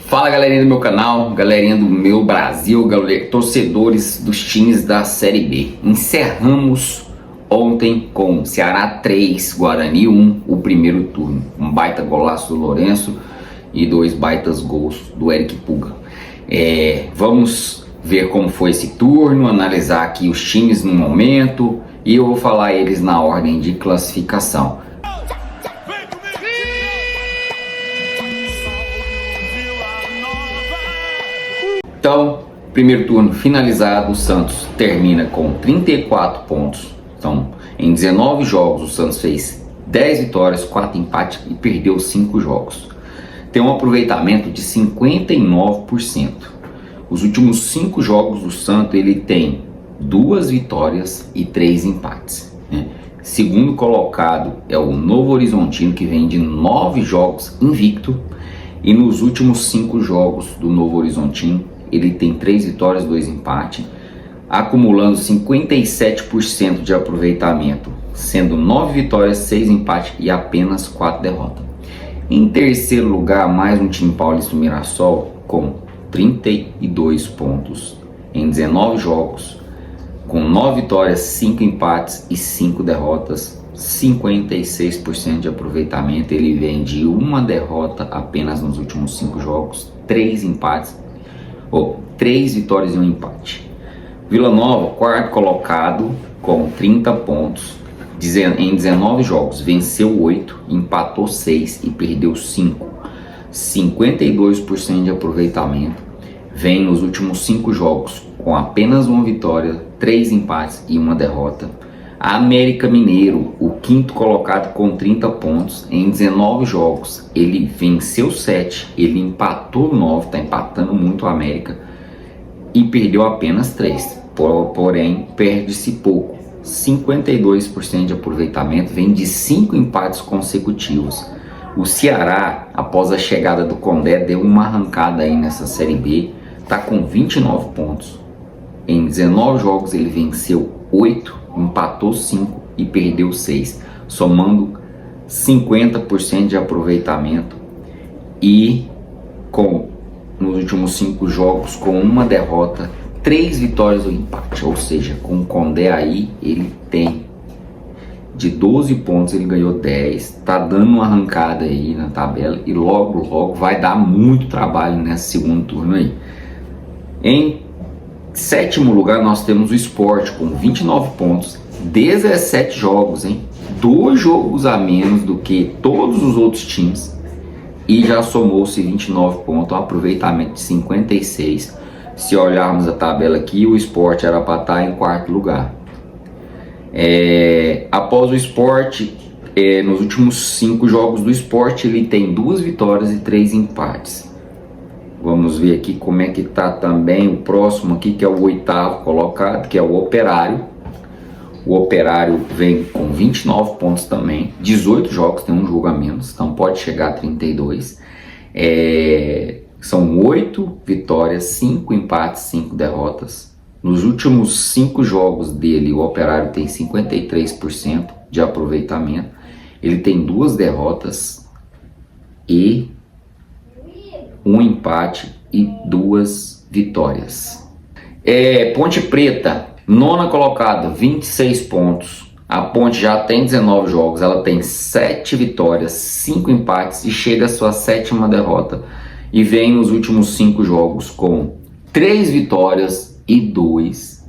Fala, galerinha do meu canal, galerinha do meu Brasil, torcedores dos times da Série B. Encerramos ontem com Ceará 3, Guarani 1, o primeiro turno. Um baita golaço do Lourenço e dois baitas gols do Eric Puga. Vamos ver como foi esse turno, analisar aqui os times no momento e eu vou falar eles na ordem de classificação. Então, primeiro turno finalizado, o Santos termina com 34 pontos. Então, em 19 jogos, o Santos fez 10 vitórias, 4 empates e perdeu 5 jogos. Tem um aproveitamento de 59%. Os últimos 5 jogos do Santos, ele tem 2 vitórias e 3 empates. Segundo colocado é o Novo Horizontino, que vem de 9 jogos invicto. E nos últimos 5 jogos do Novo Horizontino, ele tem 3 vitórias, 2 empates, acumulando 57% de aproveitamento, sendo 9 vitórias, 6 empates e apenas 4 derrotas. Em terceiro lugar, mais um time paulista, Mirassol, com 32 pontos em 19 jogos, com 9 vitórias, 5 empates e 5 derrotas, 56% de aproveitamento. Ele vem de uma derrota apenas nos últimos 5 jogos, 3 empates, 3 vitórias e um empate. Vila Nova, quarto colocado, com 30 pontos em 19 jogos, venceu 8, empatou 6 e perdeu 5, 52% de aproveitamento. Vem nos últimos 5 jogos com apenas uma vitória, 3 empates e uma derrota. A América Mineiro, o quinto colocado, com 30 pontos em 19 jogos, ele venceu 7, ele empatou 9, está empatando muito a América, e perdeu apenas 3, porém perde-se pouco, 52% de aproveitamento, vem de 5 empates consecutivos. O Ceará, após a chegada do Condé, deu uma arrancada aí nessa Série B, está com 29 pontos, em 19 jogos ele venceu 8, empatou 5 e perdeu 6, somando 50% de aproveitamento e nos últimos 5 jogos com uma derrota, 3 vitórias e um empate. Ou seja, com o Condé aí, ele tem de 12 pontos, ele ganhou 10, tá dando uma arrancada aí na tabela e logo vai dar muito trabalho nesse segundo turno aí. Em sétimo lugar, nós temos o Sport com 29 pontos, 17 jogos, 2 jogos a menos do que todos os outros times e já somou-se 29 pontos, um aproveitamento de 56. Se olharmos a tabela aqui, o Sport era para estar em quarto lugar. Após o Sport, nos últimos 5 jogos do Sport, ele tem 2 vitórias e 3 empates. Vamos ver aqui como é que tá também o próximo aqui, que é o 8º colocado, que é o Operário. O Operário vem com 29 pontos também, 18 jogos, tem um jogo a menos, então pode chegar a 32. São 8 vitórias, 5 empates, 5 derrotas. Nos últimos 5 jogos dele, o Operário tem 53% de aproveitamento. Ele tem 2 derrotas e um empate e 2 vitórias. Ponte Preta, nona colocada, 26 pontos. A Ponte já tem 19 jogos, ela tem 7 vitórias, 5 empates e chega à sua 7ª derrota. E vem nos últimos 5 jogos com 3 vitórias e 2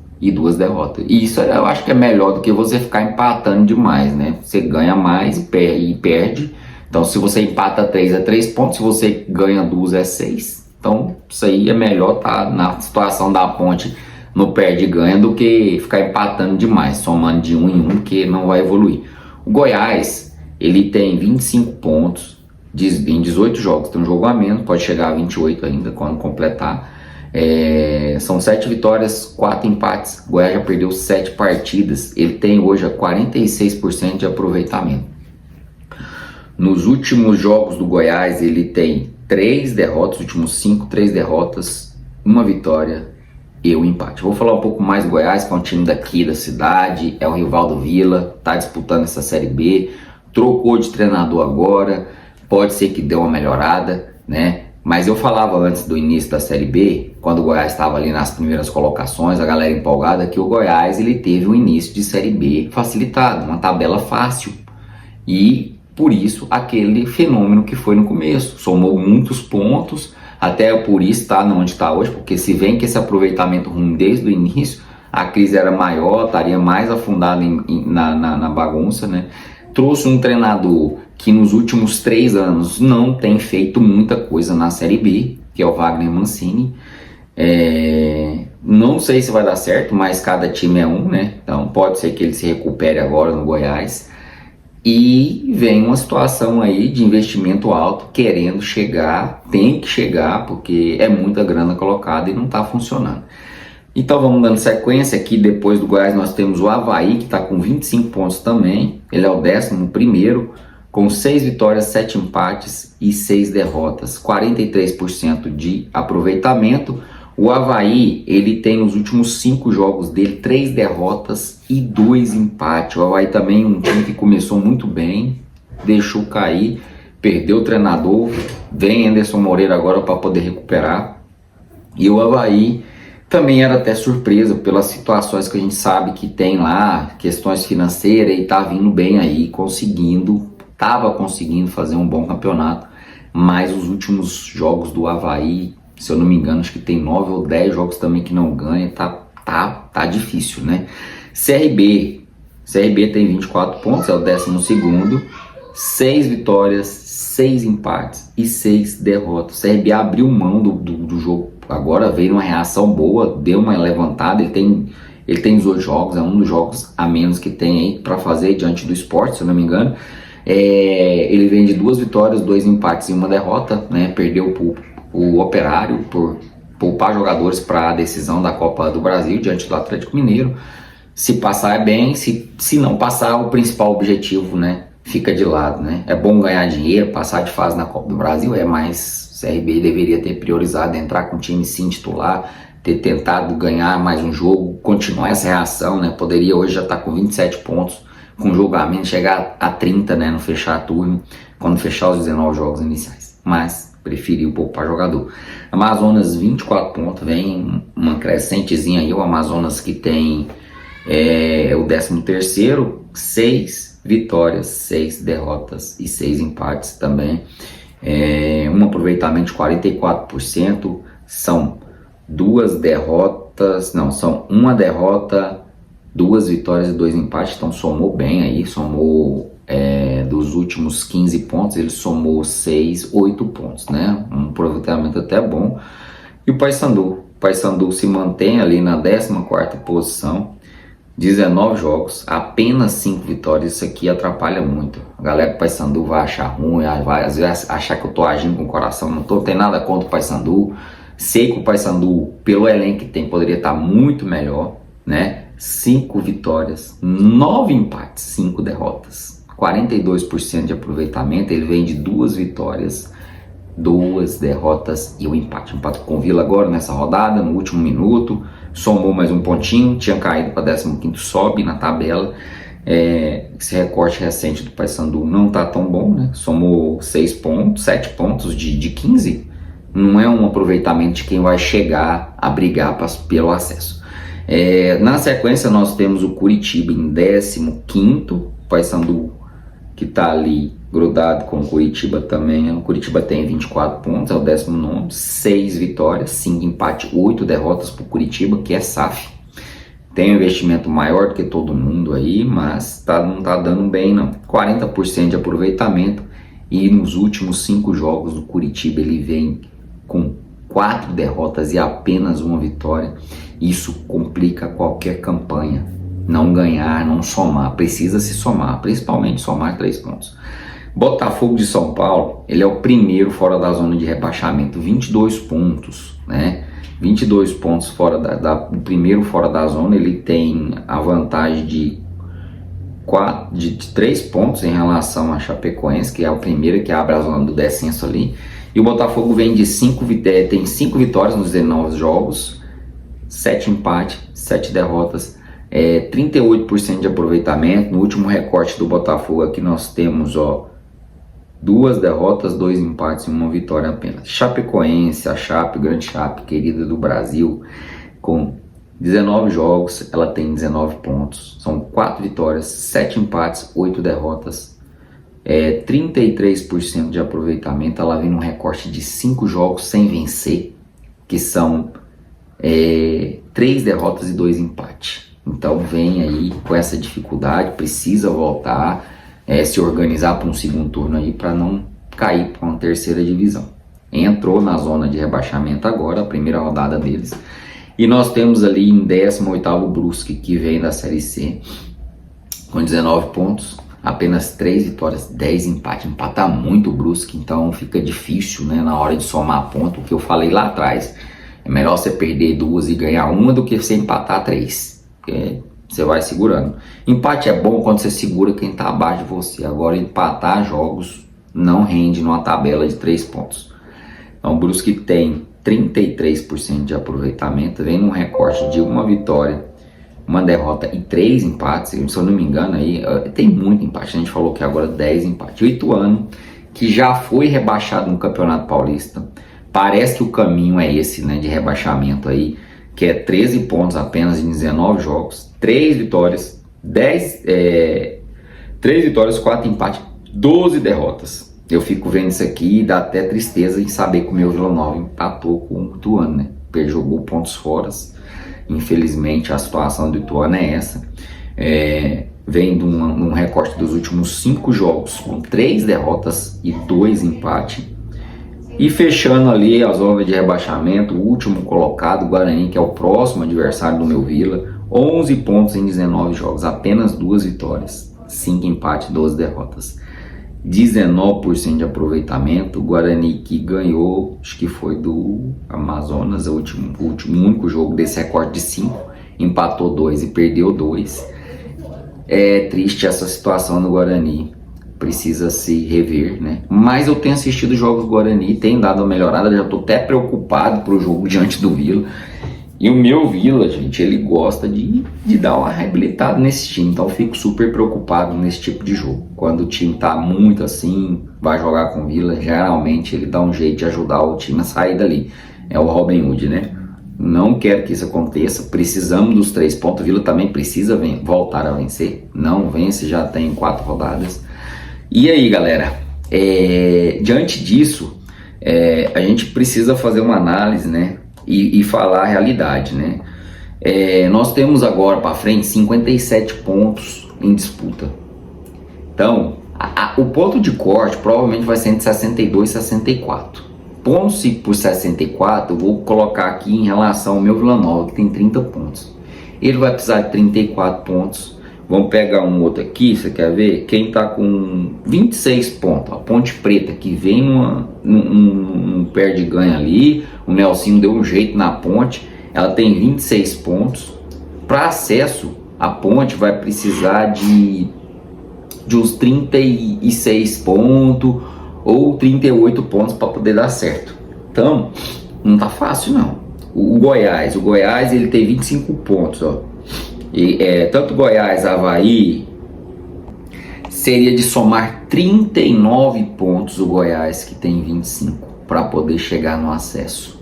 derrotas. E isso eu acho que é melhor do que você ficar empatando demais, né? Você ganha mais e perde. Então, se você empata 3 é 3 pontos, se você ganha 2 é 6. Então, isso aí é melhor estar na situação da Ponte no perde e ganha do que ficar empatando demais, somando de 1 em 1, que não vai evoluir. O Goiás, ele tem 25 pontos em 18 jogos, tem um jogo a menos, pode chegar a 28 ainda quando completar. São 7 vitórias, 4 empates. O Goiás já perdeu 7 partidas, ele tem hoje 46% de aproveitamento. Nos últimos jogos do Goiás, ele tem 3 derrotas, os últimos 5, 3 derrotas, 1 vitória e um empate. Vou falar um pouco mais do Goiás, que é um time daqui da cidade, é o rival do Vila, está disputando essa Série B, trocou de treinador agora, pode ser que dê uma melhorada, né? Mas eu falava antes do início da Série B, quando o Goiás estava ali nas primeiras colocações, a galera empolgada, que o Goiás ele teve um início de Série B facilitado, uma tabela fácil. E por isso aquele fenômeno que foi no começo, somou muitos pontos, até por isso está onde está hoje, porque se vem que esse aproveitamento ruim desde o início, a crise era maior, estaria mais afundada na bagunça, né? Trouxe um treinador que nos últimos 3 anos não tem feito muita coisa na Série B, que é o Wagner Mancini. Não sei se vai dar certo, mas cada time é um, né? Então pode ser que ele se recupere agora no Goiás. E vem uma situação aí de investimento alto, querendo chegar, tem que chegar, porque é muita grana colocada e não está funcionando. Então vamos dando sequência aqui. Depois do Goiás nós temos o Avaí, que está com 25 pontos também. Ele é o 11º, com 6 vitórias, 7 empates e 6 derrotas, 43% de aproveitamento. O Avaí, ele tem nos últimos 5 jogos dele 3 derrotas e 2 empates. O Avaí também um time que começou muito bem, deixou cair, perdeu o treinador, vem Anderson Moreira agora para poder recuperar. E o Avaí também era até surpresa pelas situações que a gente sabe que tem lá, questões financeiras, e tá vindo bem aí, estava conseguindo fazer um bom campeonato, mas os últimos jogos do Avaí, se eu não me engano, acho que tem 9 ou 10 jogos também que não ganha, tá difícil, né? CRB tem 24 pontos, é o 12º, 6 vitórias, 6 empates e 6 derrotas. O CRB abriu mão do jogo, agora veio uma reação boa, deu uma levantada, ele tem 18 jogos, é um dos jogos a menos que tem aí para fazer diante do Sport, se eu não me engano. Ele vem de 2 vitórias, 2 empates e 1 derrota, né? Perdeu o Operário por poupar jogadores para a decisão da Copa do Brasil diante do Atlético Mineiro. Se passar é bem, se não passar, o principal objetivo, né, fica de lado, né? É bom ganhar dinheiro, passar de fase na Copa do Brasil, mas o CRB deveria ter priorizado entrar com o time sim titular, ter tentado ganhar mais um jogo, continuar essa reação, né? Poderia hoje já estar com 27 pontos, com julgamento, chegar a 30, né, no fechar a turno, quando fechar os 19 jogos iniciais, mas preferiu poupar jogador. Amazonas 24 pontos, vem uma crescentezinha aí, o Amazonas que tem o 13º, 6 vitórias, 6 derrotas e 6 empates também, um aproveitamento de 44%, são 2 derrotas, não, são 1 derrota, 2 vitórias e 2 empates, então somou bem aí, dos últimos 15 pontos, ele somou 8 pontos, né? Um aproveitamento até bom. E o Paysandu se mantém ali na 14ª posição, 19 jogos, apenas 5 vitórias, isso aqui atrapalha muito. A galera do Paysandu vai achar ruim, vai às vezes achar que eu tô agindo com o coração, não tem nada contra o Paysandu. Sei que o Paysandu, pelo elenco que tem, poderia estar muito melhor, né? 5 vitórias, 9 empates, 5 derrotas, 42% de aproveitamento. Ele vem de 2 vitórias, 2 derrotas e um empate. Empate com o Vila agora nessa rodada, no último minuto, somou mais um pontinho, tinha caído para 15º, sobe na tabela. Esse recorte recente do Paysandu não tá tão bom, né? Somou 6 pontos, 7 pontos de 15. Não é um aproveitamento de quem vai chegar a brigar pelo acesso. Na sequência nós temos o Curitiba em 15º, o Paysandu que está ali grudado com o Curitiba também. O Curitiba tem 24 pontos, é o 19º, 6 vitórias, 5 empates, 8 derrotas para o Curitiba, que é SAF. Tem um investimento maior do que todo mundo aí, mas não está dando bem não. 40% de aproveitamento, e nos últimos 5 jogos do Curitiba ele vem com 4 derrotas e apenas 1 vitória. Isso complica qualquer campanha. Não ganhar, não somar, precisa se somar, principalmente somar 3 pontos. Botafogo de São Paulo, ele é o primeiro fora da zona de rebaixamento, 22 pontos, né? 22 pontos fora o primeiro fora da zona. Ele tem a vantagem de 3 pontos em relação a Chapecoense, que é o primeiro que abre a zona do descenso ali. E o Botafogo vem de 5 vitórias nos 19 jogos, 7 empates, 7 derrotas, 38% de aproveitamento. No último recorte do Botafogo aqui nós temos 2 derrotas, 2 empates e 1 vitória apenas. Chapecoense, a Chape, grande Chape, querida do Brasil, com 19 jogos, ela tem 19 pontos. São 4 vitórias, 7 empates, 8 derrotas. 33% de aproveitamento. Ela vem num recorte de 5 jogos sem vencer, que são 3 derrotas e 2 empates. Então vem aí com essa dificuldade, precisa voltar, se organizar para um segundo turno aí para não cair para uma terceira divisão. Entrou na zona de rebaixamento agora, a primeira rodada deles. E nós temos ali em 18º o Brusque, que vem da Série C, com 19 pontos, apenas 3 vitórias, 10 empates. Empatar muito o Brusque, então fica difícil, né, na hora de somar ponto. O que eu falei lá atrás, é melhor você perder 2 e ganhar 1 do que você empatar 3. Você vai segurando. Empate é bom quando você segura quem está abaixo de você. Agora empatar jogos não rende numa tabela de 3 pontos. Então o Brusque tem 33% de aproveitamento, vem num recorte de 1 vitória, 1 derrota e 3 empates. Se eu não me engano aí, tem muito empate. A gente falou que agora 10 empates. O Ituano, que já foi rebaixado no Campeonato Paulista, parece que o caminho é esse, né, de rebaixamento aí, que é 13 pontos apenas em 19 jogos, 3 vitórias, 3 vitórias, 4 empates, 12 derrotas. Eu fico vendo isso aqui e dá até tristeza em saber que o meu Vila Nova empatou com o Ituano, né? Jogou pontos fora. Infelizmente a situação do Ituano é essa. Vem de um recorte dos últimos 5 jogos, com 3 derrotas e 2 empates. E fechando ali a zona de rebaixamento, o último colocado, o Guarani, que é o próximo adversário do meu Vila, 11 pontos em 19 jogos, apenas 2 vitórias, 5 empates, 12 derrotas. 19% de aproveitamento. O Guarani que ganhou, acho que foi do Amazonas, o único jogo desse recorde de 5, empatou 2 e perdeu 2. É triste essa situação no Guarani, precisa se rever, né? Mas eu tenho assistido jogos do Guarani, tem dado uma melhorada, já estou até preocupado pro jogo diante do Vila. E o meu Vila, gente, ele gosta de dar uma reabilitada nesse time, então eu fico super preocupado nesse tipo de jogo. Quando o time tá muito assim, vai jogar com o Vila, geralmente ele dá um jeito de ajudar o time a sair dali. É o Robin Hood, né? Não quero que isso aconteça, precisamos dos 3 pontos. O Vila também precisa voltar a vencer, não vence, já tem 4 rodadas. E aí, galera, diante disso, a gente precisa fazer uma análise, né? E falar a realidade, né? Nós temos agora para frente 57 pontos em disputa. Então, o ponto de corte provavelmente vai ser entre 62 e 64. Pontos por 64, eu vou colocar aqui em relação ao meu Vila Nova, que tem 30 pontos. Ele vai precisar de 34 pontos. Vamos pegar um outro aqui, você quer ver? Quem tá com 26 pontos, a Ponte Preta, que vem num perde ganha ali, o Nelsinho deu um jeito na Ponte, ela tem 26 pontos. Para acesso, a Ponte vai precisar de uns 36 pontos ou 38 pontos para poder dar certo. Então, não tá fácil não. O Goiás ele tem 25 pontos, ó. E, tanto Goiás, Avaí, seria de somar 39 pontos o Goiás, que tem 25, para poder chegar no acesso.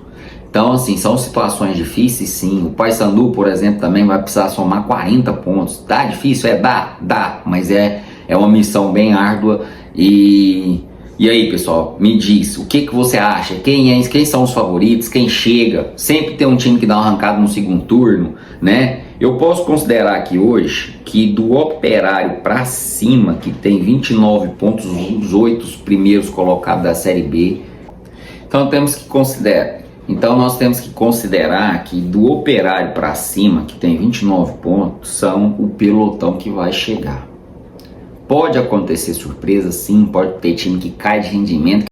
Então, assim, são situações difíceis, sim. O Paysandu, por exemplo, também vai precisar somar 40 pontos. Tá difícil? Dá, mas é uma missão bem árdua. E aí, pessoal, me diz, o que você acha? Quem são os favoritos? Quem chega? Sempre tem um time que dá uma arrancada no segundo turno, né? Eu posso considerar aqui hoje que do Operário para cima, que tem 29 pontos, os 8 primeiros colocados da Série B. Então nós temos que considerar que do Operário para cima, que tem 29 pontos, são o pelotão que vai chegar. Pode acontecer surpresa, sim, pode ter time que cai de rendimento,